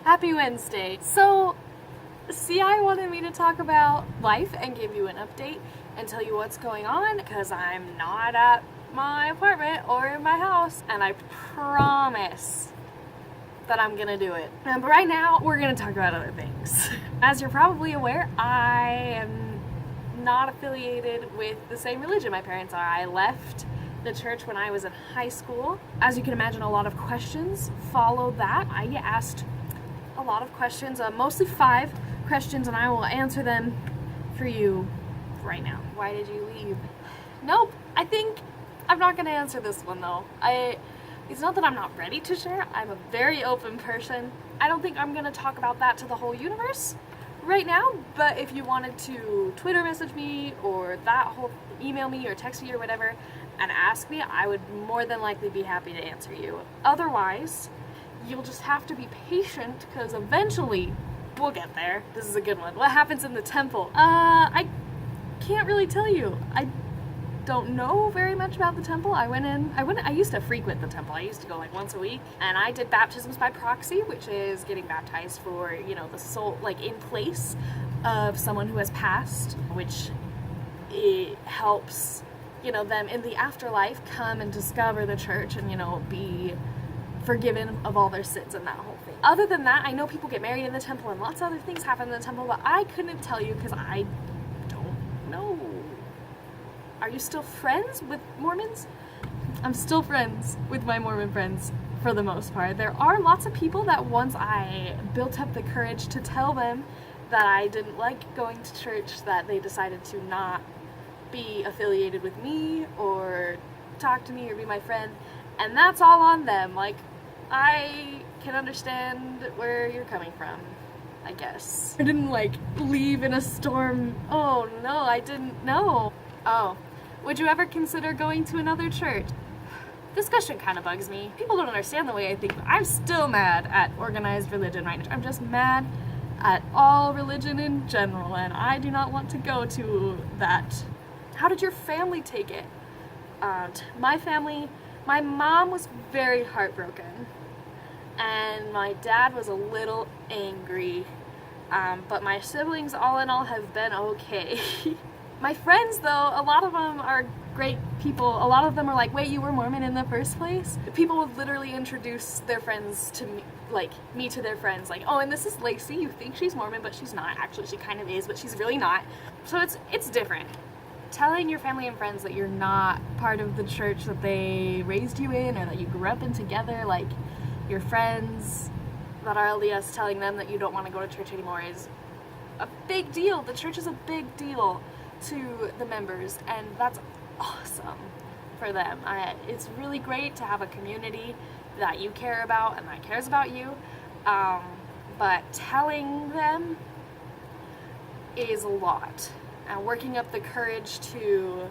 Happy Wednesday. So, CI wanted me to talk about life and give you an update and tell you what's going on because I'm not at my apartment or in my house, and I promise that I'm gonna do it. But right now, we're gonna talk about other things. As you're probably aware, I am not affiliated with the same religion my parents are. I left the church when I was in high school. As you can imagine, a lot of questions follow that. I get asked a lot of questions, mostly 5 questions, and I will answer them for you right now. Why did you leave? Nope, I think I'm not gonna answer this one though. It's not that I'm not ready to share. I'm a very open person. I don't think I'm gonna talk about that to the whole universe right now, but if you wanted to Twitter message me or email me or text me or whatever and ask me, I would more than likely be happy to answer you. Otherwise, you'll just have to be patient because eventually we'll get there. This is a good one. What happens in the temple? I can't really tell you. I don't know very much about the temple. I used to frequent the temple. I used to go like once a week, and I did baptisms by proxy, which is getting baptized for, the soul, like in place of someone who has passed, which it helps, them in the afterlife come and discover the church and, be forgiven of all their sins and that whole thing. Other than that, I know people get married in the temple and lots of other things happen in the temple, but I couldn't tell you because I don't know. Are you still friends with Mormons? I'm still friends with my Mormon friends for the most part. There are lots of people that once I built up the courage to tell them that I didn't like going to church, that they decided to not be affiliated with me or talk to me or be my friend, and that's all on them. Like, I can understand where you're coming from, I guess. I didn't leave in a storm. Oh no, I didn't know. Oh, would you ever consider going to another church? This question kind of bugs me. People don't understand the way I think, but I'm still mad at organized religion right now. I'm just mad at all religion in general, and I do not want to go to that. How did your family take it? My mom was very heartbroken, and my dad was a little angry, but my siblings all in all have been okay. My friends though, a lot of them are great people. A lot of them are like, wait, you were Mormon in the first place? People would literally introduce their friends to me, me to their friends, like, oh, and this is Lacey, you think she's Mormon, but she's not. Actually, she kind of is, but she's really not. So it's different. Telling your family and friends that you're not part of the church that they raised you in or that you grew up in together, like your friends that are LDS, telling them that you don't want to go to church anymore is a big deal. The church is a big deal to the members, and that's awesome for them. It's really great to have a community that you care about and that cares about you, but telling them is a lot. And working up the courage to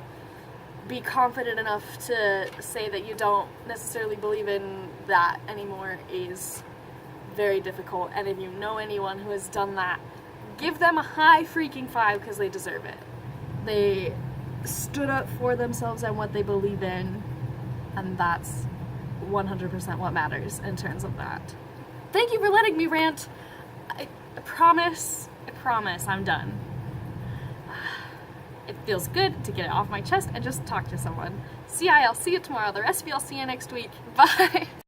be confident enough to say that you don't necessarily believe in that anymore is very difficult. And if you know anyone who has done that, give them a high freaking 5 because they deserve it. They stood up for themselves and what they believe in, and that's 100% what matters in terms of that. Thank you for letting me rant. I promise I'm done. It feels good to get it off my chest and just talk to someone. I'll see you tomorrow. The rest of you I'll see you next week. Bye!